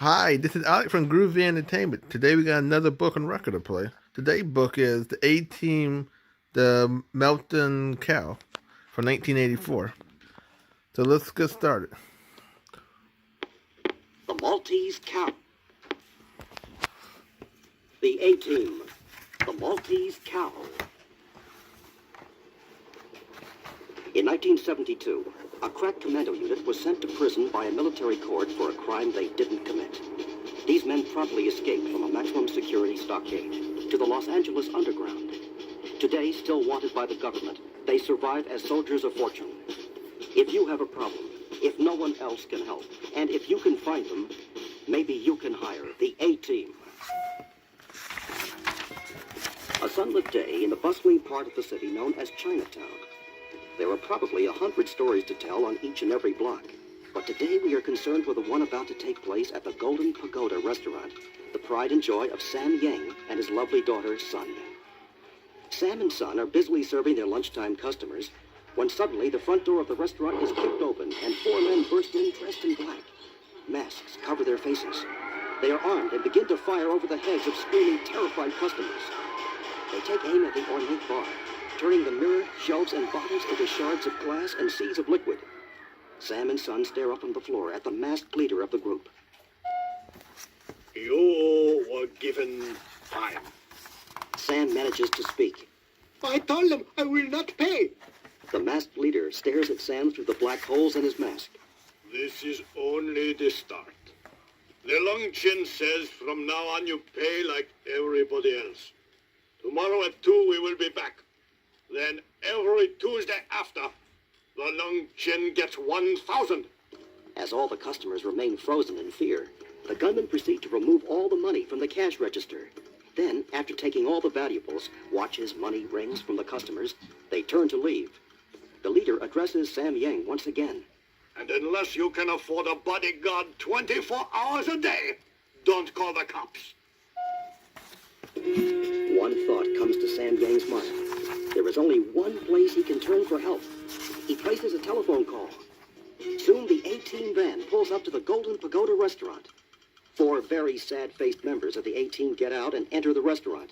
Hi, this is Alec from Groovy Entertainment. Today we got another book on record to play. Today's book is The A-Team, The Melton Cow from 1984. So let's get started. The Maltese Cow. The A-Team, The Maltese Cow. In 1972, a crack commando unit was sent to prison by a military court for a crime they didn't commit. These men promptly escaped from a maximum security stockade to the Los Angeles underground. Today, still wanted by the government, they survive as soldiers of fortune. If you have a problem, if no one else can help, and if you can find them, maybe you can hire the A-Team. A sunlit day in the bustling part of the city known as Chinatown. There are probably 100 stories to tell on each and every block. But today we are concerned with the one about to take place at the Golden Pagoda restaurant, the pride and joy of Sam Yang and his lovely daughter, Sun. Sam and Sun are busily serving their lunchtime customers when suddenly the front door of the restaurant is kicked open and 4 men burst in dressed in black. Masks cover their faces. They are armed and begin to fire over the heads of screaming, terrified customers. They take aim at the ornate bar, turning the mirror, shelves, and bottles into shards of glass and seas of liquid. Sam and Sun stare up from the floor at the masked leader of the group. You were given time. Sam manages to speak. I told them I will not pay. The masked leader stares at Sam through the black holes in his mask. This is only the start. The Long Chin says from now on you pay like everybody else. Tomorrow at 2 we will be back. Then every Tuesday after, the Long Chin gets 1,000. As all the customers remain frozen in fear, the gunmen proceed to remove all the money from the cash register. Then, after taking all the valuables, watches, money, rings from the customers, they turn to leave. The leader addresses Sam Yang once again. And unless you can afford a bodyguard 24 hours a day, don't call the cops. One thought comes to Sam Yang's mind. There is only one place he can turn for help. He places a telephone call. Soon the A-Team van pulls up to the Golden Pagoda restaurant. 4 very sad-faced members of the A-Team get out and enter the restaurant.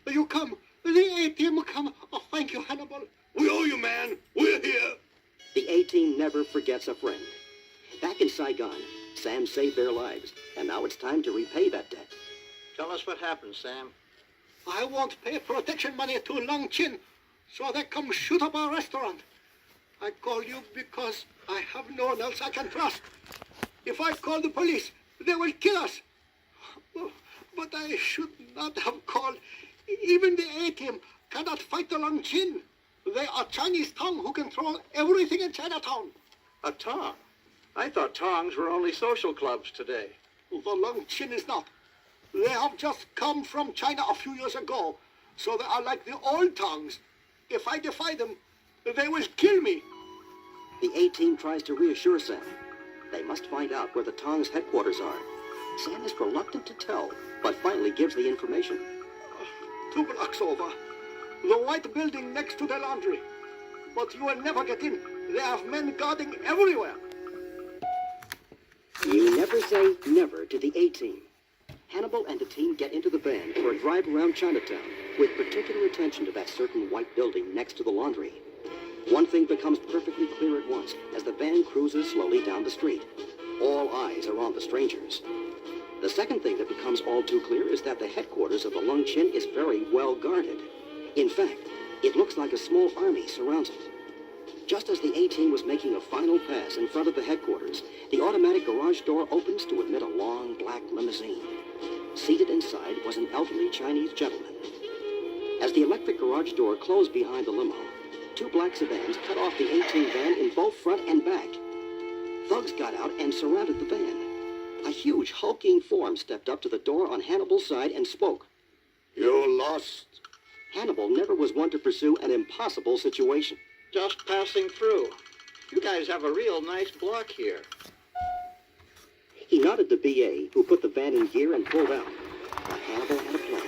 You come. The A-Team come. Oh, thank you, Hannibal. We owe you, man. We're here. The A-Team never forgets a friend. Back in Saigon, Sam saved their lives, and now it's time to repay that debt. Tell us what happened, Sam. I won't pay protection money to Long Chin, so they come shoot up our restaurant. I call you because I have no one else I can trust. If I call the police, they will kill us. But I should not have called. Even the A-Team cannot fight the Long Chin. They are Chinese Tong who control everything in Chinatown. A Tong? I thought Tongs were only social clubs today. The Long Chin is not. They have just come from China a few years ago, so they are like the old Tongs. If I defy them, they will kill me. The A-Team tries to reassure Sam. They must find out where the Tongs' headquarters are. Sam is reluctant to tell, but finally gives the information. 2 blocks over. The white building next to the laundry. But you will never get in. They have men guarding everywhere. You never say never to the A-Team. Hannibal and the team get into the van for a drive around Chinatown, with particular attention to that certain white building next to the laundry. One thing becomes perfectly clear at once as the van cruises slowly down the street. All eyes are on the strangers. The second thing that becomes all too clear is that the headquarters of the Long Chin is very well guarded. In fact, it looks like a small army surrounds it. Just as the A-Team was making a final pass in front of the headquarters, the automatic garage door opens to admit a long black limousine. Seated inside was an elderly Chinese gentleman. As the electric garage door closed behind the limo, 2 black sedans cut off the A-Team van in both front and back. Thugs got out and surrounded the van. A huge hulking form stepped up to the door on Hannibal's side and spoke. You lost. Hannibal never was one to pursue an impossible situation. Just passing through. You guys have a real nice block here. He nodded to B.A., who put the van in gear and pulled out. But Hannibal had a plan.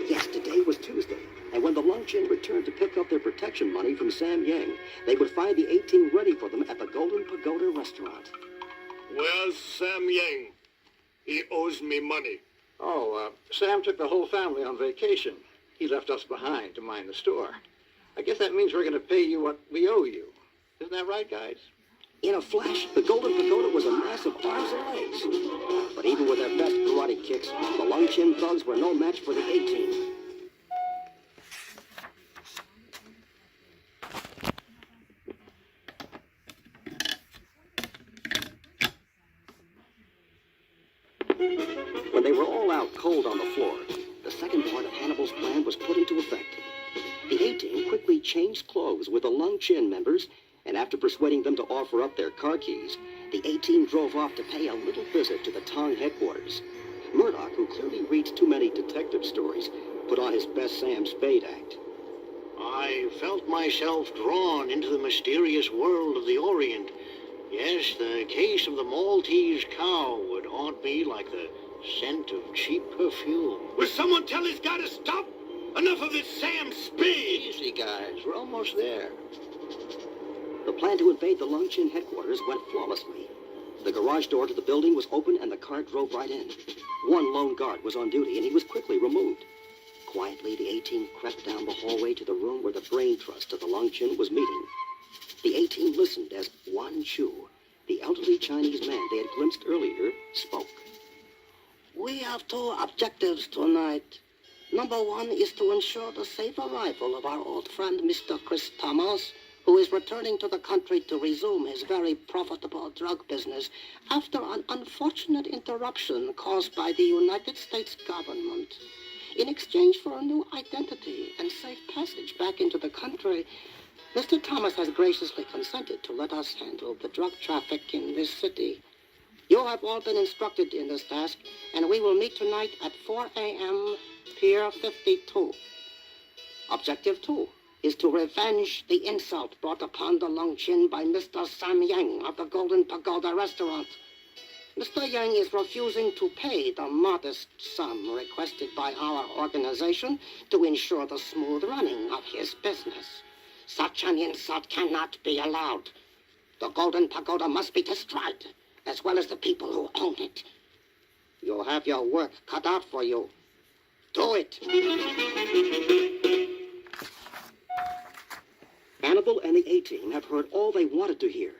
Yes, today was Tuesday, and when the Long Chin returned to pick up their protection money from Sam Yang, they would find the A-Team ready for them at the Golden Pagoda restaurant. Where's Sam Yang? He owes me money. Oh, Sam took the whole family on vacation. He left us behind to mind the store. I guess that means we're going to pay you what we owe you. Isn't that right, guys? In a flash, the Golden Pagoda was a mass of arms and legs. But even with their best karate kicks, the Lung Chin thugs were no match for the A-Team. When they were all out cold on the floor, the second part of Hannibal's plan was put into effect. The A-Team quickly changed clothes with the Lung Chin members, and after persuading them to offer up their car keys, the A-Team drove off to pay a little visit to the Tong headquarters. Murdoch, who clearly reads too many detective stories, put on his best Sam Spade act. I felt myself drawn into the mysterious world of the Orient. Yes, the case of the Maltese cow would haunt me like the scent of cheap perfume. Will someone tell this guy to stop? Enough of this Sam Spade! Easy, guys. We're almost there. The plan to invade the Lung Chin headquarters went flawlessly. The garage door to the building was open and the car drove right in. One lone guard was on duty and he was quickly removed. Quietly, the A-Team crept down the hallway to the room where the brain trust of the Lung Chin was meeting. The A-Team listened as Wan Chu, the elderly Chinese man they had glimpsed earlier, spoke. We have two objectives tonight. Number one is to ensure the safe arrival of our old friend, Mr. Chris Thomas, who is returning to the country to resume his very profitable drug business after an unfortunate interruption caused by the United States government. In exchange for a new identity and safe passage back into the country, Mr. Thomas has graciously consented to let us handle the drug traffic in this city. You have all been instructed in this task, and we will meet tonight at 4 a.m., Pier 52. Objective 2 is to revenge the insult brought upon the Lung Chin by Mr. Sam Yang of the Golden Pagoda restaurant. Mr. Yang is refusing to pay the modest sum requested by our organization to ensure the smooth running of his business. Such an insult cannot be allowed. The Golden Pagoda must be destroyed, as well as the people who own it. You'll have your work cut out for you. Do it. Hannibal and the A-Team have heard all they wanted to hear.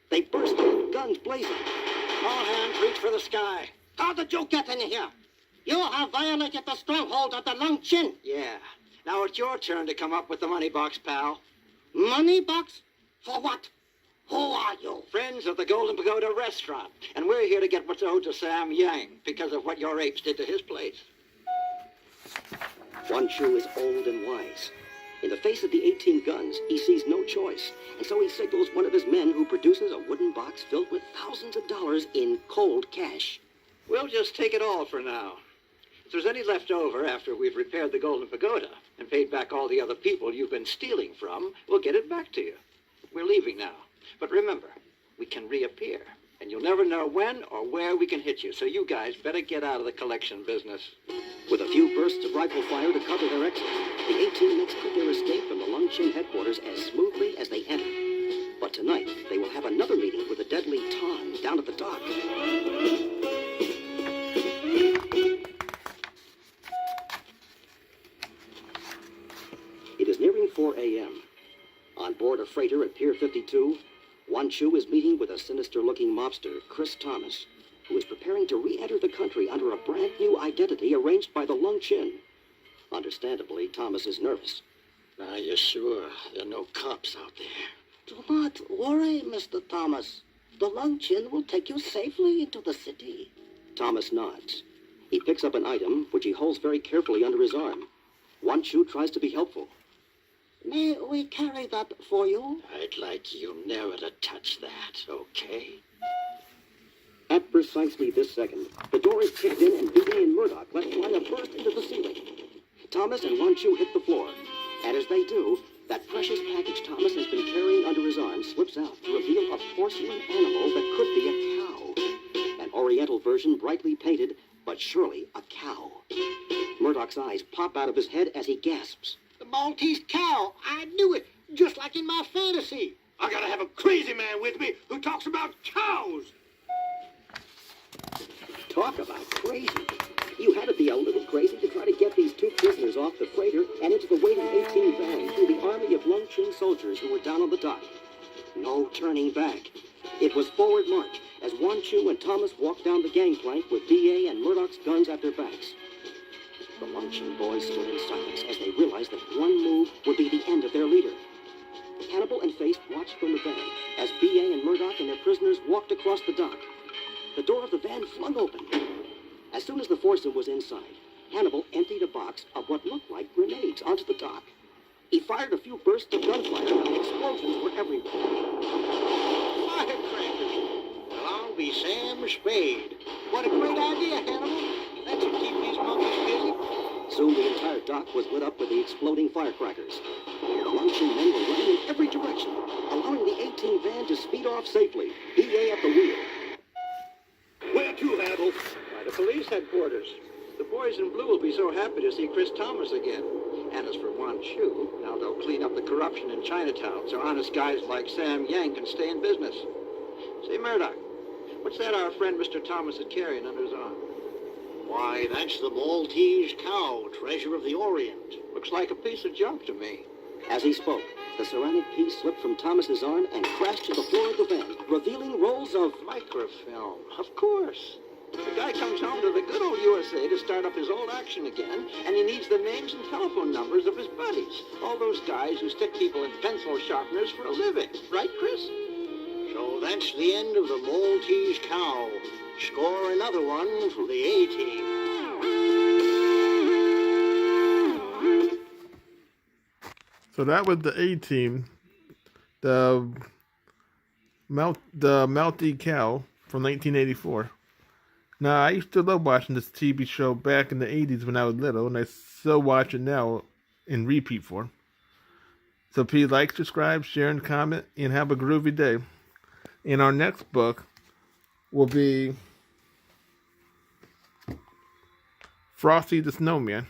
They burst in, guns blazing. All hands reach for the sky. How did you get in here? You have violated the stronghold of the Lung Chin. Yeah. Now it's your turn to come up with the money box, pal. Money box? For what? Who are you? Friends of the Golden Pagoda restaurant. And we're here to get what's owed to Sam Yang because of what your apes did to his place. Wan Chu is old and wise. In the face of the 18 guns, he sees no choice, and so he signals one of his men who produces a wooden box filled with thousands of dollars in cold cash. We'll just take it all for now. If there's any left over after we've repaired the Golden Pagoda and paid back all the other people you've been stealing from, we'll get it back to you. We're leaving now. But remember, we can reappear, and you'll never know when or where we can hit you, so you guys better get out of the collection business. With a few bursts of rifle fire to cover their exit, the 18 makes good their escape from the Lung Chin headquarters as smoothly as they entered. But tonight, they will have another meeting with the deadly Tong down at the dock. It is nearing 4 a.m. On board a freighter at Pier 52, Wan Chu is meeting with a sinister-looking mobster, Chris Thomas, who is preparing to re-enter the country under a brand-new identity arranged by the Lung Chin. Understandably, Thomas is nervous. Are you sure there are no cops out there? Do not worry, Mr. Thomas. The Lung Chin will take you safely into the city. Thomas nods. He picks up an item, which he holds very carefully under his arm. Wan Chu tries to be helpful. May we carry that for you? I'd like you never to touch that, okay? At precisely this second, the door is kicked in and BA and Murdoch let fly a burst into the ceiling. Thomas and Wan Chu hit the floor. And as they do, that precious package Thomas has been carrying under his arm slips out to reveal a porcelain animal that could be a cow. An oriental version brightly painted, but surely a cow. Murdoch's eyes pop out of his head as he gasps. The Maltese cow. I knew it, just like in my fantasy. I gotta have a crazy man with me who talks about cows. Talk about crazy. You had to be a little crazy to try to get these two prisoners off the freighter and into the waiting 18 van through the army of Lung Chin soldiers who were down on the dock. No turning back. It was forward march as Wan Chu and Thomas walked down the gangplank with D.A. and Murdoch's guns at their backs. The Lung Chin boys stood in silence as they realized that one move would be the end of their leader. Hannibal and Face watched from the van as B.A. and Murdoch and their prisoners walked across the dock. The door of the van flung open. As soon as the foursome was inside, Hannibal emptied a box of what looked like grenades onto the dock. He fired a few bursts of gunfire and the explosions were everywhere. Firecrackers! Well, I'll be Sam Spade. What a great idea, Hannibal. That should keep these monkeys busy. Soon the entire dock was lit up with the exploding firecrackers. The Lung Chin men were running in every direction, allowing the 18 van to speed off safely, B.A. at the wheel. Where to, Hannibal? By the police headquarters. The boys in blue will be so happy to see Chris Thomas again. And as for Wan Chu, now they'll clean up the corruption in Chinatown so honest guys like Sam Yang can stay in business. Say, Murdoch, what's that our friend Mr. Thomas is carrying under his arm? Why, that's the Maltese cow, treasure of the Orient. Looks like a piece of junk to me. As he spoke, the ceramic piece slipped from Thomas's arm and crashed to the floor of the van, revealing rolls of Microfilm, of course. The guy comes home to the good old USA to start up his old action again, and he needs the names and telephone numbers of his buddies. All those guys who stick people in pencil sharpeners for a living. Right, Chris? So that's the end of the Maltese cow. Score another one for the A-team. So that was the A-team, the Maltese Cow from 1984. Now, I used to love watching this TV show back in the 80s when I was little, and I still watch it now in repeat form. So please like, subscribe, share, and comment, and have a groovy day. And our next book will be Frosty the Snowman.